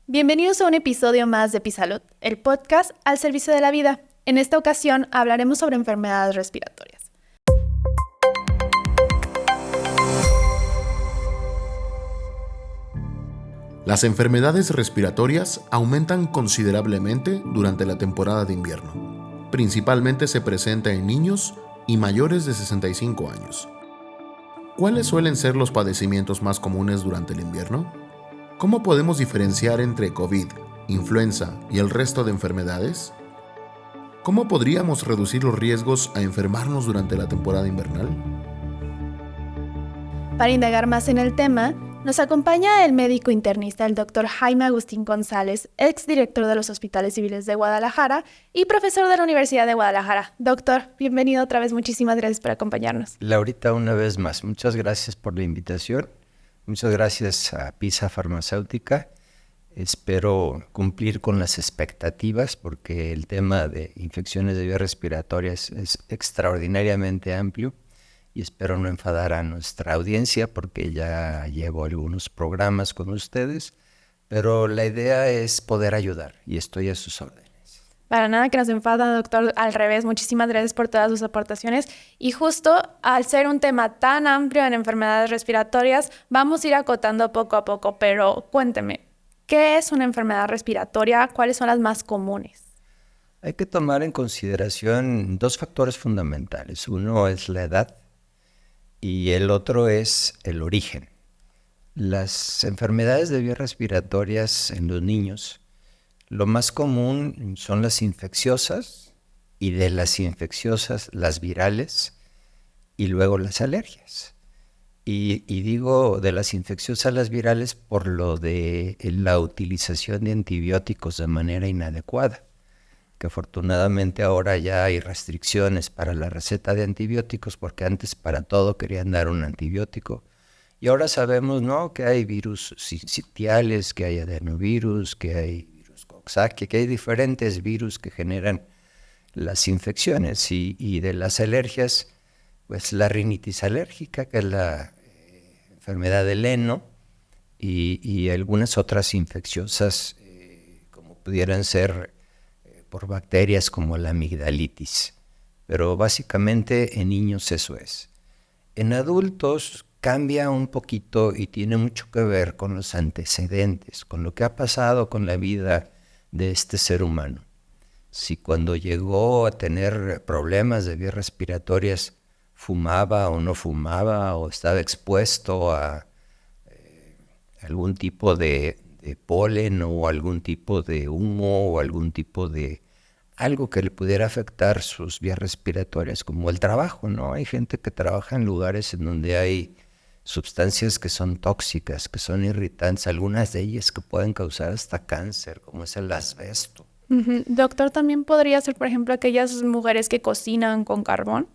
Bienvenidos a un episodio más de Pisalud, el podcast al servicio de la vida. En esta ocasión hablaremos sobre enfermedades respiratorias. Las enfermedades respiratorias aumentan considerablemente durante la temporada de invierno. Principalmente se presenta en niños y mayores de 65 años. ¿Cuáles suelen ser los padecimientos más comunes durante el invierno? ¿Cómo podemos diferenciar entre COVID, influenza y el resto de enfermedades? ¿Cómo podríamos reducir los riesgos a enfermarnos durante la temporada invernal? Para indagar más en el tema, nos acompaña el médico internista, el doctor Jaime Agustín González, exdirector de los Hospitales Civiles de Guadalajara y profesor de la Universidad de Guadalajara. Doctor, bienvenido otra vez. Muchísimas gracias por acompañarnos. Laurita, una vez más, muchas gracias por la invitación. Muchas gracias a PISA Farmacéutica. Espero cumplir con las expectativas porque el tema de infecciones de vías respiratorias es extraordinariamente amplio y espero no enfadar a nuestra audiencia porque ya llevo algunos programas con ustedes, pero la idea es poder ayudar y estoy a sus órdenes. Para nada que nos enfada, doctor, al revés. Muchísimas gracias por todas sus aportaciones. Y justo al ser un tema tan amplio en enfermedades respiratorias, vamos a ir acotando poco a poco, pero cuénteme, ¿qué es una enfermedad respiratoria? ¿Cuáles son las más comunes? Hay que tomar en consideración dos factores fundamentales. Uno es la edad y el otro es el origen. Las enfermedades de vías respiratorias en los niños, lo más común son las infecciosas y de las infecciosas las virales y luego las alergias. Y digo de las infecciosas las virales por lo de la utilización de antibióticos de manera inadecuada, que afortunadamente ahora ya hay restricciones para la receta de antibióticos porque antes para todo querían dar un antibiótico. Y ahora sabemos, ¿no?, que hay virus sitiales, que hay adenovirus, que hay virus Coxsackie, que hay diferentes virus que generan las infecciones y de las alergias, pues la rinitis alérgica, que es la enfermedad del heno, y algunas otras infecciosas como pudieran ser por bacterias como la amigdalitis. Pero básicamente en niños eso es. En adultos cambia un poquito y tiene mucho que ver con los antecedentes, con lo que ha pasado con la vida de este ser humano. Si cuando llegó a tener problemas de vías respiratorias fumaba o no fumaba o estaba expuesto a algún tipo de polen o algún tipo de humo o algún tipo de algo que le pudiera afectar sus vías respiratorias, como el trabajo, ¿no? Hay gente que trabaja en lugares en donde hay sustancias que son tóxicas, que son irritantes, algunas de ellas que pueden causar hasta cáncer, como es el asbesto. Doctor, ¿también podría ser, por ejemplo, aquellas mujeres que cocinan con carbón?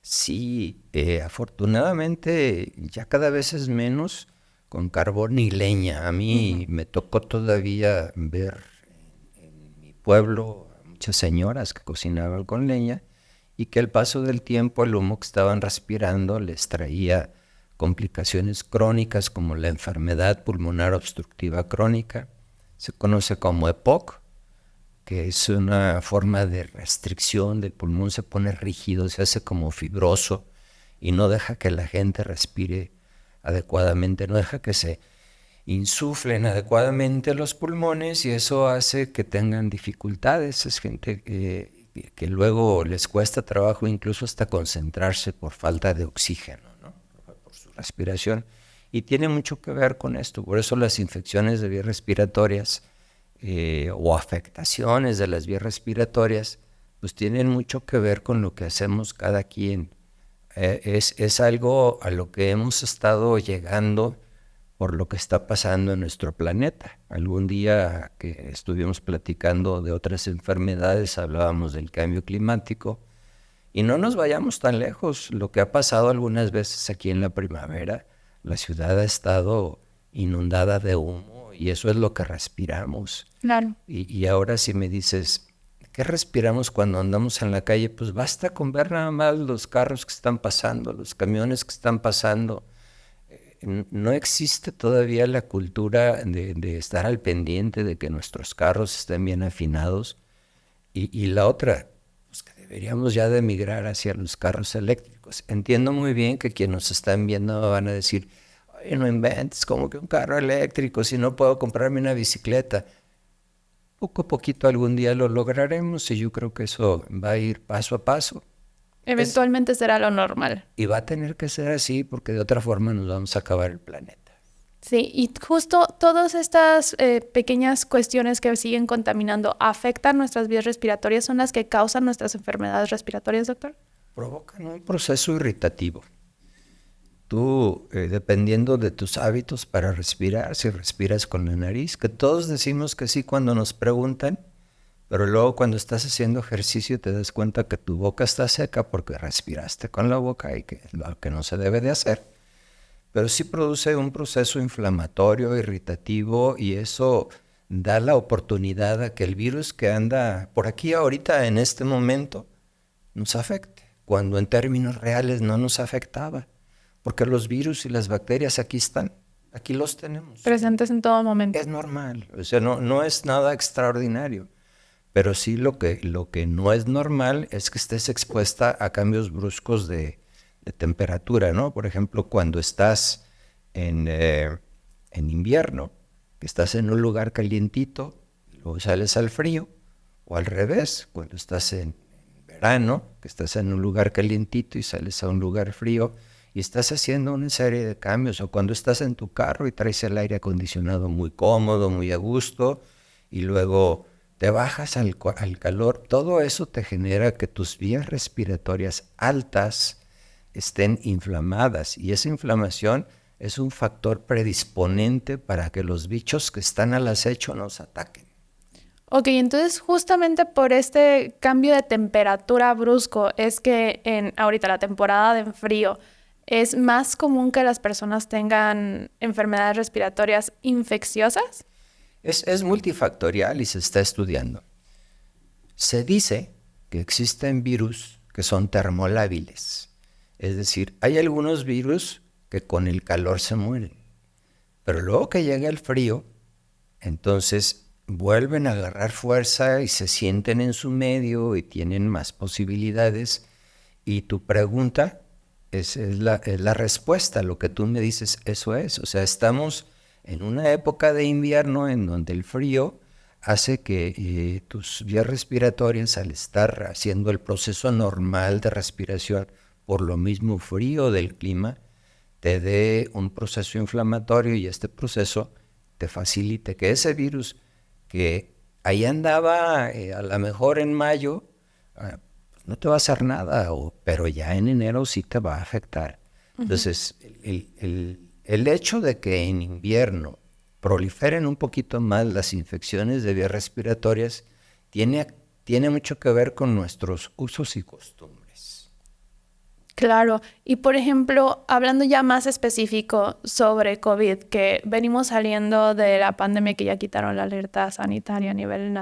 Sí, afortunadamente ya cada vez es menos con carbón y leña. A mí me tocó todavía ver en mi pueblo a muchas señoras que cocinaban con leña y que al paso del tiempo el humo que estaban respirando les traía complicaciones crónicas como la enfermedad pulmonar obstructiva crónica, se conoce como EPOC, que es una forma de restricción del pulmón, se pone rígido, se hace como fibroso y no deja que la gente respire adecuadamente, no deja que se insuflen adecuadamente los pulmones y eso hace que tengan dificultades. Es gente que luego les cuesta trabajo incluso hasta concentrarse por falta de oxígeno, ¿no?, por su respiración. Y tiene mucho que ver con esto, por eso las infecciones de vías respiratorias o afectaciones de las vías respiratorias, pues tienen mucho que ver con lo que hacemos cada quien. Es algo a lo que hemos estado llegando por lo que está pasando en nuestro planeta. Algún día que estuvimos platicando de otras enfermedades, hablábamos del cambio climático, y no nos vayamos tan lejos. Lo que ha pasado algunas veces aquí en la primavera, la ciudad ha estado inundada de humo y eso es lo que respiramos. Claro. Y ahora si me dices, ¿qué respiramos cuando andamos en la calle? Pues basta con ver nada más los carros que están pasando, los camiones que están pasando. no existe todavía la cultura de estar al pendiente de que nuestros carros estén bien afinados. Y la otra, pues que deberíamos ya de migrar hacia los carros eléctricos. Entiendo muy bien que quienes nos están viendo van a decir, oye, no inventes, como que un carro eléctrico, si no puedo comprarme una bicicleta. Poco a poquito algún día lo lograremos y yo creo que eso va a ir paso a paso. Eventualmente será lo normal. Y va a tener que ser así porque de otra forma nos vamos a acabar el planeta. Sí, y justo todas estas pequeñas cuestiones que siguen contaminando afectan nuestras vías respiratorias, son las que causan nuestras enfermedades respiratorias, doctor. Provocan un proceso irritativo. Tú, dependiendo de tus hábitos para respirar, si respiras con la nariz, que todos decimos que sí cuando nos preguntan, pero luego cuando estás haciendo ejercicio te das cuenta que tu boca está seca porque respiraste con la boca y que es lo que no se debe de hacer. Pero sí produce un proceso inflamatorio, irritativo, y eso da la oportunidad a que el virus que anda por aquí ahorita en este momento nos afecte, cuando en términos reales no nos afectaba, porque los virus y las bacterias aquí están, aquí los tenemos. Presentes en todo momento. Es normal, o sea, no es nada extraordinario, pero sí lo que no es normal es que estés expuesta a cambios bruscos de temperatura, ¿no? Por ejemplo, cuando estás en invierno, que estás en un lugar calientito, y luego sales al frío, o al revés, cuando estás en verano, que estás en un lugar calientito y sales a un lugar frío, y estás haciendo una serie de cambios, o cuando estás en tu carro y traes el aire acondicionado muy cómodo, muy a gusto, y luego te bajas al calor, todo eso te genera que tus vías respiratorias altas estén inflamadas, y esa inflamación es un factor predisponente para que los bichos que están al acecho nos ataquen. Ok, entonces justamente por este cambio de temperatura brusco es que ahorita la temporada de frío es más común que las personas tengan enfermedades respiratorias infecciosas. Es multifactorial y se está estudiando. Se dice que existen virus que son termolábiles. Es decir, hay algunos virus que con el calor se mueren, pero luego que llega el frío, entonces vuelven a agarrar fuerza y se sienten en su medio y tienen más posibilidades. Y tu pregunta es la respuesta, lo que tú me dices, eso es. O sea, estamos en una época de invierno en donde el frío hace que tus vías respiratorias, al estar haciendo el proceso normal de respiración, por lo mismo frío del clima, te dé un proceso inflamatorio y este proceso te facilite que ese virus que ahí andaba a lo mejor en mayo, no te va a hacer nada, pero ya en enero sí te va a afectar. Entonces, el hecho de que en invierno proliferen un poquito más las infecciones de vías respiratorias tiene mucho que ver con nuestros usos y costumbres. Claro, y por ejemplo, hablando ya más específico sobre COVID, que venimos saliendo de la pandemia que ya quitaron la alerta sanitaria a nivel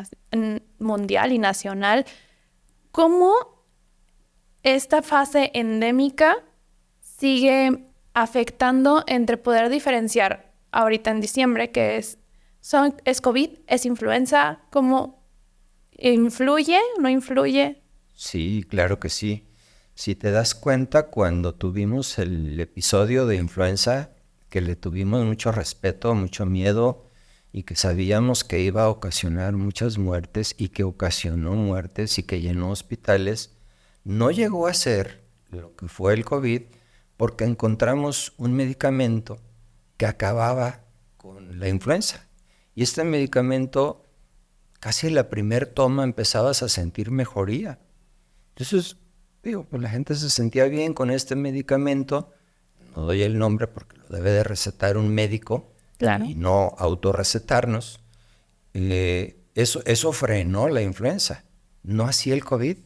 mundial y nacional, ¿cómo esta fase endémica sigue afectando entre poder diferenciar ahorita en diciembre, que es COVID, es influenza, cómo influye, no influye? Sí, claro que sí. Si te das cuenta, cuando tuvimos el episodio de influenza, que le tuvimos mucho respeto, mucho miedo, y que sabíamos que iba a ocasionar muchas muertes, y que ocasionó muertes y que llenó hospitales, no llegó a ser lo que fue el COVID, porque encontramos un medicamento que acababa con la influenza. Y este medicamento, casi en la primer toma empezabas a sentir mejoría. Entonces, pues la gente se sentía bien con este medicamento. No doy el nombre porque lo debe de recetar un médico, claro, y no autorrecetarnos. Eso frenó la influenza, no así el COVID.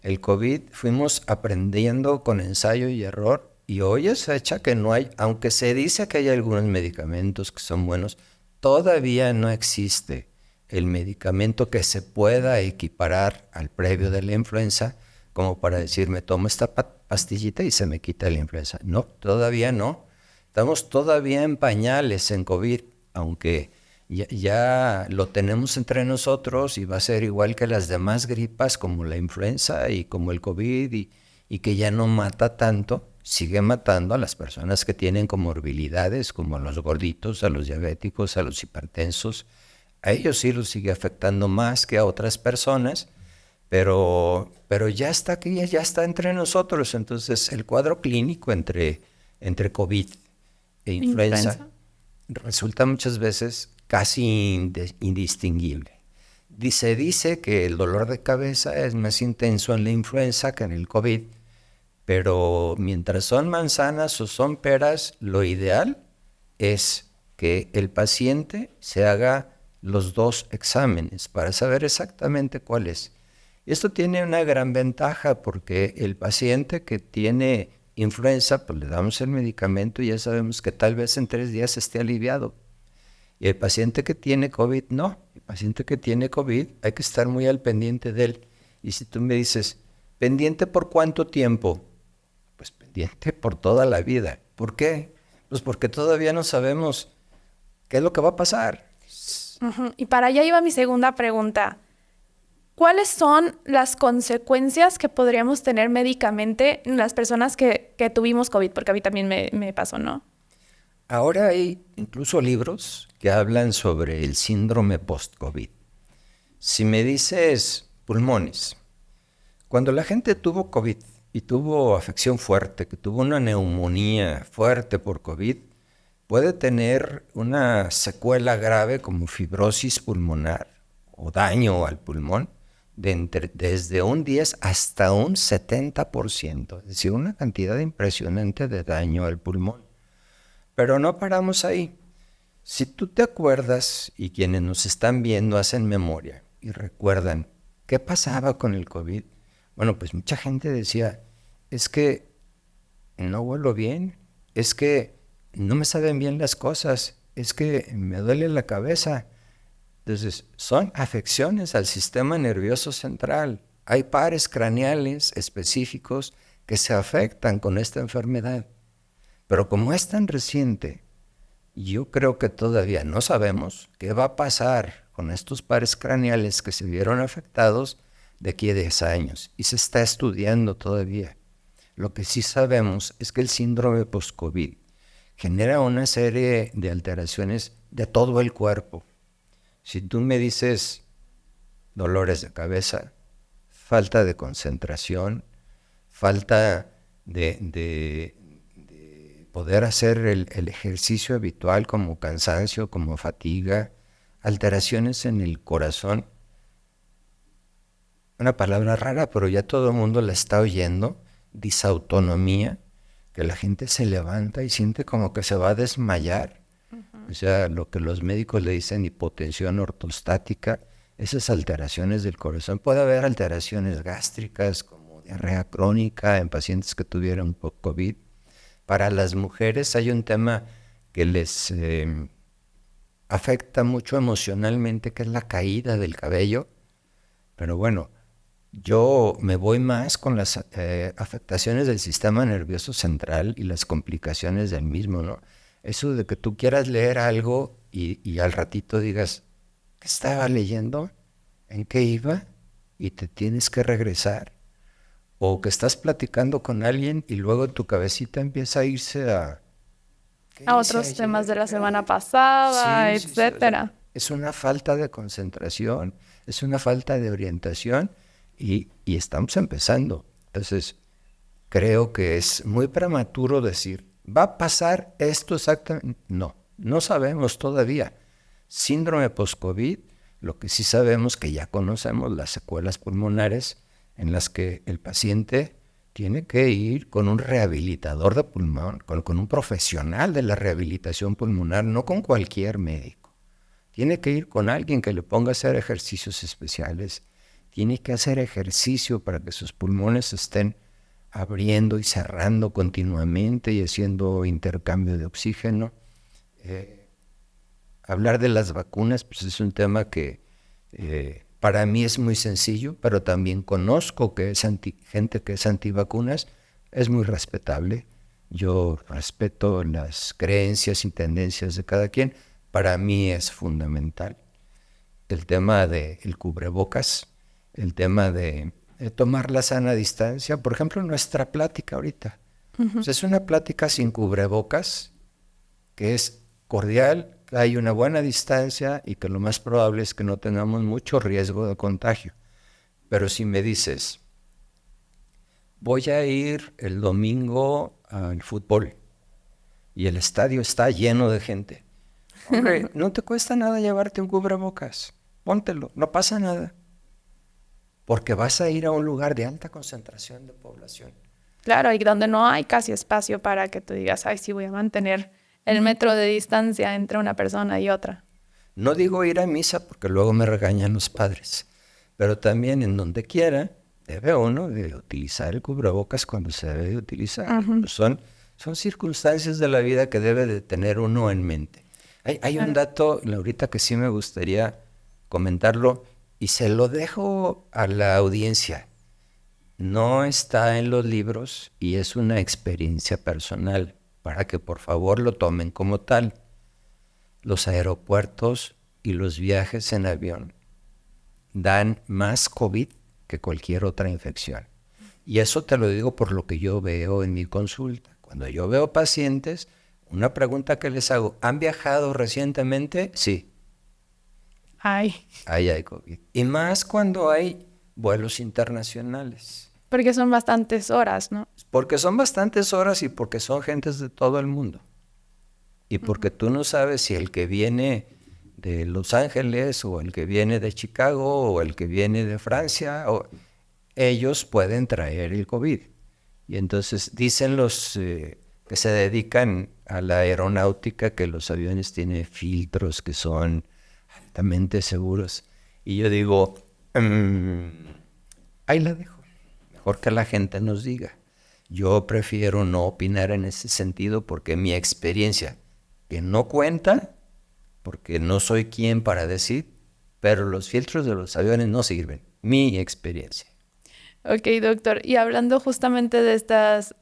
El COVID fuimos aprendiendo con ensayo y error, y hoy es fecha que no hay, aunque se dice que hay algunos medicamentos que son buenos, todavía no existe el medicamento que se pueda equiparar al previo de la influenza, como para decir, me tomo esta pastillita y se me quita la influenza. No, todavía no. Estamos todavía en pañales en COVID, aunque ya lo tenemos entre nosotros y va a ser igual que las demás gripas como la influenza y como el COVID y que ya no mata tanto, sigue matando a las personas que tienen comorbilidades como a los gorditos, a los diabéticos, a los hipertensos. A ellos sí los sigue afectando más que a otras personas, pero ya está aquí, ya está entre nosotros. Entonces el cuadro clínico entre COVID e influenza resulta muchas veces casi indistinguible. Dice que el dolor de cabeza es más intenso en la influenza que en el COVID, pero mientras son manzanas o son peras, lo ideal es que el paciente se haga los 2 exámenes para saber exactamente cuál es. Y esto tiene una gran ventaja porque el paciente que tiene influenza, pues le damos el medicamento y ya sabemos que tal vez en 3 días esté aliviado. Y el paciente que tiene COVID, no. El paciente que tiene COVID hay que estar muy al pendiente de él. Y si tú me dices, ¿pendiente por cuánto tiempo? Pues pendiente por toda la vida. ¿Por qué? Pues porque todavía no sabemos qué es lo que va a pasar. Ujú. Y para allá iba mi segunda pregunta. ¿Cuáles son las consecuencias que podríamos tener médicamente en las personas que tuvimos COVID? Porque a mí también me pasó, ¿no? Ahora hay incluso libros que hablan sobre el síndrome post-COVID. Si me dices pulmones, cuando la gente tuvo COVID y tuvo afección fuerte, que tuvo una neumonía fuerte por COVID, puede tener una secuela grave como fibrosis pulmonar o daño al pulmón desde un 10 hasta un 70%, es decir, una cantidad impresionante de daño al pulmón. Pero no paramos ahí. Si tú te acuerdas, y quienes nos están viendo hacen memoria y recuerdan, ¿qué pasaba con el COVID? Bueno, pues mucha gente decía, es que no huelo bien, es que no me saben bien las cosas, es que me duele la cabeza. Entonces, son afecciones al sistema nervioso central. Hay pares craneales específicos que se afectan con esta enfermedad. Pero como es tan reciente, yo creo que todavía no sabemos qué va a pasar con estos pares craneales que se vieron afectados de aquí a 10 años. Y se está estudiando todavía. Lo que sí sabemos es que el síndrome post-COVID genera una serie de alteraciones de todo el cuerpo. Si tú me dices dolores de cabeza, falta de concentración, falta de poder hacer el ejercicio habitual como cansancio, como fatiga, alteraciones en el corazón. Una palabra rara, pero ya todo el mundo la está oyendo, disautonomía, que la gente se levanta y siente como que se va a desmayar. O sea, lo que los médicos le dicen hipotensión ortostática, esas alteraciones del corazón. Puede haber alteraciones gástricas como diarrea crónica en pacientes que tuvieron COVID. Para las mujeres hay un tema que les afecta mucho emocionalmente, que es la caída del cabello. Pero bueno, yo me voy más con las afectaciones del sistema nervioso central y las complicaciones del mismo, ¿no? Eso de que tú quieras leer algo y al ratito digas, ¿qué estaba leyendo? ¿En qué iba? Y te tienes que regresar. O que estás platicando con alguien y luego tu cabecita empieza a irse a... A otros temas de la semana pasada, Sí, etcétera. o sea, es una falta de concentración, es una falta de orientación y estamos empezando. Entonces, creo que es muy prematuro decir, ¿va a pasar esto exactamente? No, no sabemos todavía. Síndrome post-COVID, lo que sí sabemos que ya conocemos las secuelas pulmonares en las que el paciente tiene que ir con un rehabilitador de pulmón, con un profesional de la rehabilitación pulmonar, no con cualquier médico. Tiene que ir con alguien que le ponga a hacer ejercicios especiales, tiene que hacer ejercicio para que sus pulmones estén abriendo y cerrando continuamente y haciendo intercambio de oxígeno. Hablar de las vacunas, pues es un tema que para mí es muy sencillo, pero también conozco que es gente que es antivacunas, es muy respetable. Yo respeto las creencias y tendencias de cada quien. Para mí es fundamental el tema del cubrebocas, el tema de tomar la sana distancia. Por ejemplo, nuestra plática ahorita. Pues es una plática sin cubrebocas, que es cordial, que hay una buena distancia y que lo más probable es que no tengamos mucho riesgo de contagio. Pero si me dices, voy a ir el domingo al fútbol y el estadio está lleno de gente, hombre, no te cuesta nada llevarte un cubrebocas, póntelo, no pasa nada, porque vas a ir a un lugar de alta concentración de población. Claro, y donde no hay casi espacio para que tú digas, ay, sí, voy a mantener el metro de distancia entre una persona y otra. No digo ir a misa porque luego me regañan los padres, pero también en donde quiera debe uno de utilizar el cubrebocas cuando se debe de utilizar. Son circunstancias de la vida que debe de tener uno en mente. Hay un dato, Laurita, que sí me gustaría comentarlo y se lo dejo a la audiencia. No está en los libros y es una experiencia personal para que por favor lo tomen como tal. Los aeropuertos y los viajes en avión dan más COVID que cualquier otra infección. Y eso te lo digo por lo que yo veo en mi consulta. Cuando yo veo pacientes, una pregunta que les hago, ¿han viajado recientemente? Sí. Ay, Ahí hay COVID. Y más cuando hay vuelos internacionales. porque son bastantes horas, ¿no? Porque son bastantes horas y porque son gentes de todo el mundo. Y porque tú no sabes si el que viene de Los Ángeles o el que viene de Chicago o el que viene de Francia, ellos pueden traer el COVID. Y entonces dicen los que se dedican a la aeronáutica que los aviones tienen filtros que son altamente seguros. Y yo digo, ahí la dejo. Mejor que la gente nos diga. Yo prefiero no opinar en ese sentido porque mi experiencia, que no cuenta, porque no soy quien para decir, pero los filtros de los aviones no sirven. Mi experiencia. Ok, doctor. Y hablando justamente de estas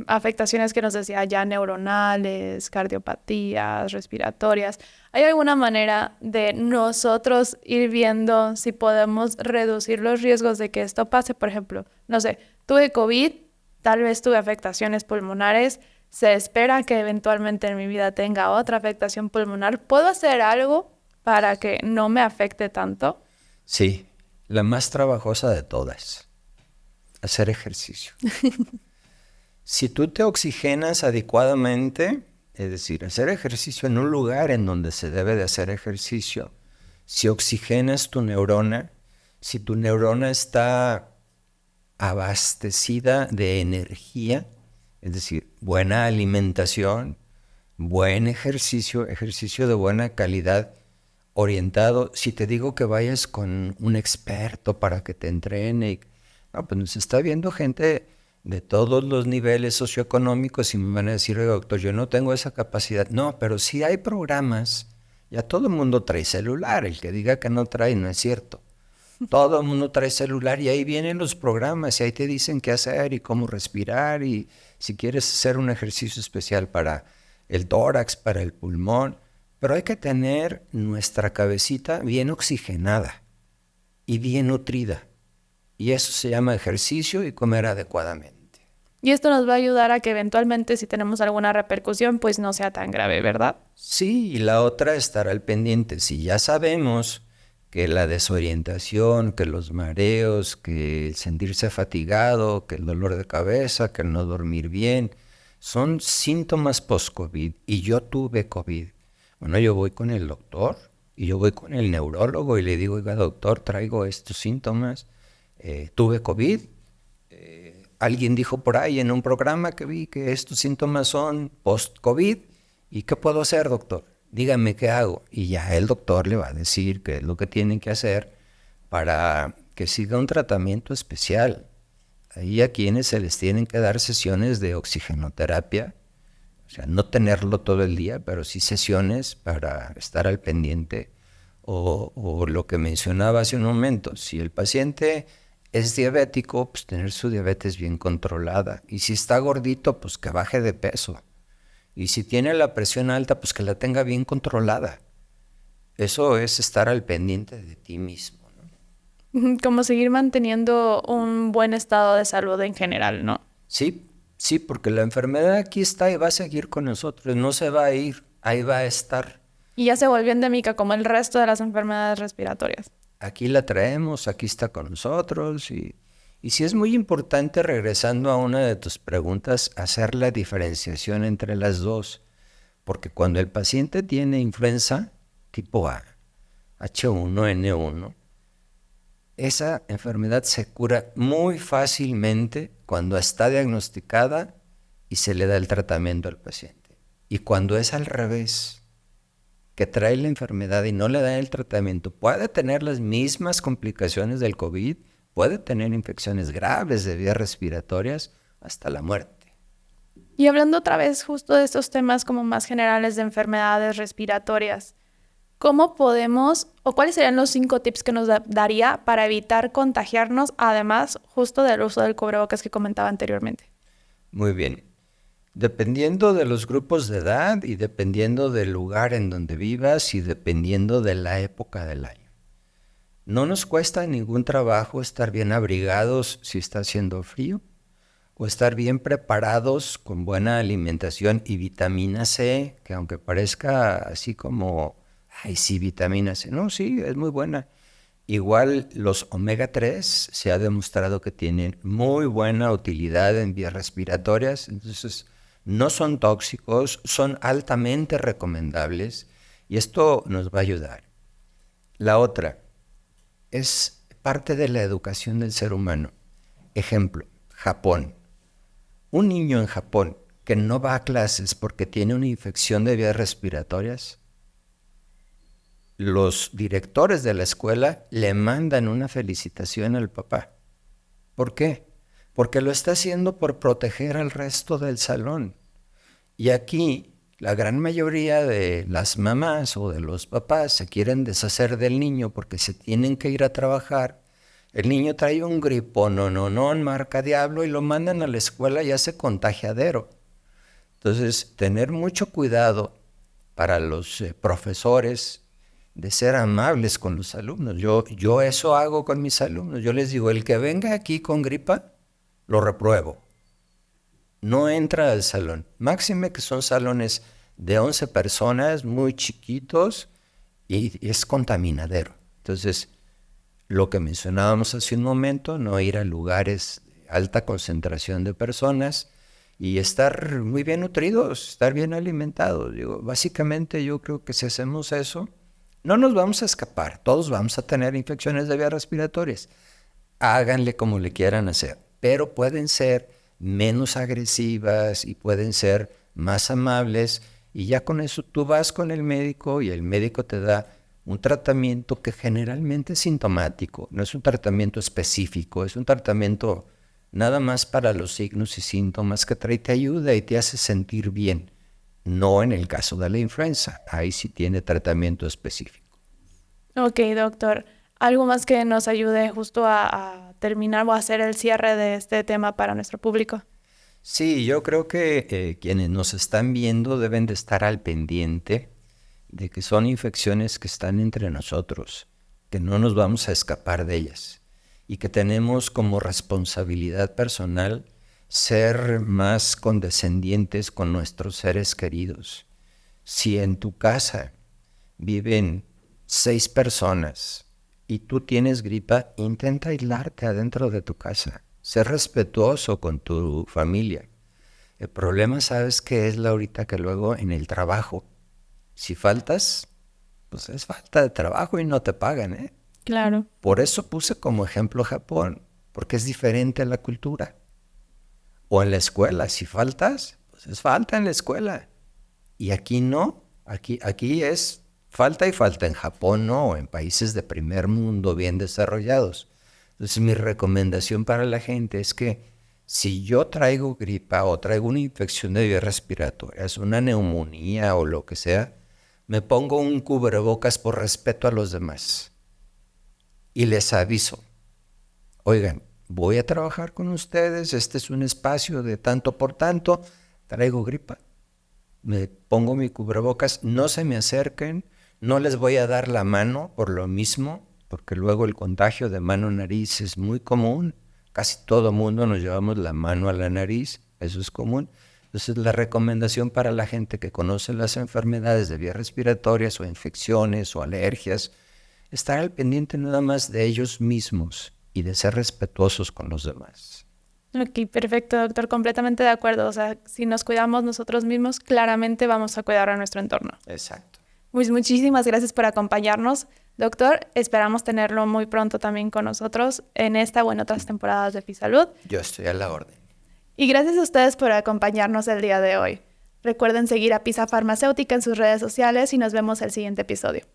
afectaciones que nos decía ya neuronales, cardiopatías, respiratorias, ¿hay alguna manera de nosotros ir viendo si podemos reducir los riesgos de que esto pase? Por ejemplo, no sé, tuve COVID, tal vez tuve afectaciones pulmonares, se espera que eventualmente en mi vida tenga otra afectación pulmonar. ¿Puedo hacer algo para que no me afecte tanto? Sí, la más trabajosa de todas. Hacer ejercicio. Si tú te oxigenas adecuadamente, es decir, hacer ejercicio en un lugar en donde se debe de hacer ejercicio, si oxigenas tu neurona, si tu neurona está abastecida de energía, es decir, buena alimentación, buen ejercicio, ejercicio de buena calidad, orientado, si te digo que vayas con un experto para que te entrene, no, pues nos está viendo gente de todos los niveles socioeconómicos y me van a decir, oye, doctor, yo no tengo esa capacidad. No, pero sí hay programas. Ya todo el mundo trae celular. El que diga que no trae no es cierto. Todo el mundo trae celular y ahí vienen los programas y ahí te dicen qué hacer y cómo respirar y si quieres hacer un ejercicio especial para el tórax, para el pulmón. Pero hay que tener nuestra cabecita bien oxigenada y bien nutrida. Y eso se llama ejercicio y comer adecuadamente. Y esto nos va a ayudar a que eventualmente si tenemos alguna repercusión, pues no sea tan grave, ¿verdad? Sí, y la otra estar al pendiente. Si ya sabemos que la desorientación, que los mareos, que el sentirse fatigado, que el dolor de cabeza, que el no dormir bien, son síntomas post-COVID. Y yo tuve COVID. Bueno, yo voy con el doctor y yo voy con el neurólogo y le digo, oiga, doctor, traigo estos síntomas. Tuve COVID, alguien dijo por ahí en un programa que vi que estos síntomas son post-COVID, ¿y qué puedo hacer, doctor? Dígame qué hago. Y ya el doctor le va a decir qué es lo que tienen que hacer para que siga un tratamiento especial. Ahí a quienes se les tienen que dar sesiones de oxigenoterapia, o sea, no tenerlo todo el día, pero sí sesiones para estar al pendiente. O lo que mencionaba hace un momento, si el paciente es diabético, pues tener su diabetes bien controlada. Y si está gordito, pues que baje de peso. Y si tiene la presión alta, pues que la tenga bien controlada. Eso es estar al pendiente de ti mismo, ¿no? Como seguir manteniendo un buen estado de salud en general, ¿no? Sí, sí, porque la enfermedad aquí está y va a seguir con nosotros, no se va a ir, ahí va a estar. Y ya se volvió endémica como el resto de las enfermedades respiratorias. Aquí la traemos, aquí está con nosotros y sí es muy importante, regresando a una de tus preguntas, hacer la diferenciación entre las dos, porque cuando el paciente tiene influenza tipo A, H1N1, esa enfermedad se cura muy fácilmente cuando está diagnosticada y se le da el tratamiento al paciente. Y cuando es al revés, que trae la enfermedad y no le dan el tratamiento, puede tener las mismas complicaciones del COVID, puede tener infecciones graves de vías respiratorias hasta la muerte. Y hablando otra vez justo de estos temas como más generales de enfermedades respiratorias, ¿cómo podemos o cuáles serían los 5 tips que nos daría para evitar contagiarnos, además justo del uso del cubrebocas que comentaba anteriormente? Muy bien. Dependiendo de los grupos de edad y dependiendo del lugar en donde vivas y dependiendo de la época del año. No nos cuesta ningún trabajo estar bien abrigados si está haciendo frío o estar bien preparados con buena alimentación y vitamina C, que aunque parezca así como, ay sí, vitamina C, no, sí, es muy buena. Igual los omega 3 se ha demostrado que tienen muy buena utilidad en vías respiratorias, entonces no son tóxicos, son altamente recomendables y esto nos va a ayudar. La otra es parte de la educación del ser humano. Ejemplo, Japón. Un niño en Japón que no va a clases porque tiene una infección de vías respiratorias, los directores de la escuela le mandan una felicitación al papá. ¿Por qué? Porque lo está haciendo por proteger al resto del salón. Y aquí la gran mayoría de las mamás o de los papás se quieren deshacer del niño porque se tienen que ir a trabajar. El niño trae un gripón, no, marca diablo, y lo mandan a la escuela y hace contagiadero. Entonces, tener mucho cuidado para los profesores de ser amables con los alumnos. Yo eso hago con mis alumnos. Yo les digo, el que venga aquí con gripa, lo repruebo. No entra al salón. Máxime que son salones de 11 personas, muy chiquitos, y es contaminadero. Entonces, lo que mencionábamos hace un momento, no ir a lugares de alta concentración de personas y estar muy bien nutridos, estar bien alimentados. Básicamente yo creo que si hacemos eso, no nos vamos a escapar. Todos vamos a tener infecciones de vías respiratorias. Háganle como le quieran hacer, pero pueden ser menos agresivas y pueden ser más amables, y ya con eso tú vas con el médico y el médico te da un tratamiento que generalmente es sintomático, no es un tratamiento específico, es un tratamiento nada más para los signos y síntomas que trae, te ayuda y te hace sentir bien. No en el caso de la influenza, ahí sí tiene tratamiento específico. Ok, doctor. ¿Algo más que nos ayude justo a terminar o a hacer el cierre de este tema para nuestro público? Sí, yo creo que quienes nos están viendo deben de estar al pendiente de que son infecciones que están entre nosotros, que no nos vamos a escapar de ellas y que tenemos como responsabilidad personal ser más condescendientes con nuestros seres queridos. Si en tu casa viven 6 personas y tú tienes gripa, intenta aislarte adentro de tu casa. Sé respetuoso con tu familia. El problema, ¿sabes qué es, Laurita? Que luego en el trabajo, si faltas, pues es falta de trabajo y no te pagan, ¿eh? Claro. Por eso puse como ejemplo Japón, porque es diferente a la cultura. O en la escuela, si faltas, pues es falta en la escuela. Y aquí no, aquí es falta y falta. En Japón no, o en países de primer mundo bien desarrollados. Entonces mi recomendación para la gente es que si yo traigo gripa o traigo una infección de vías respiratorias, una neumonía o lo que sea, me pongo un cubrebocas por respeto a los demás. Y les aviso, oigan, voy a trabajar con ustedes, este es un espacio de tanto por tanto, traigo gripa, me pongo mi cubrebocas, no se me acerquen, no les voy a dar la mano por lo mismo, porque luego el contagio de mano-nariz es muy común, casi todo mundo nos llevamos la mano a la nariz, eso es común. Entonces la recomendación para la gente que conoce las enfermedades de vías respiratorias o infecciones o alergias, estar al pendiente nada más de ellos mismos y de ser respetuosos con los demás. Ok, perfecto, doctor, completamente de acuerdo. O sea, si nos cuidamos nosotros mismos, claramente vamos a cuidar a nuestro entorno. Exacto. Pues muchísimas gracias por acompañarnos, doctor. Esperamos tenerlo muy pronto también con nosotros en esta o en otras temporadas de FISalud. Yo estoy a la orden. Y gracias a ustedes por acompañarnos el día de hoy. Recuerden seguir a Pisa Farmacéutica en sus redes sociales y nos vemos el siguiente episodio.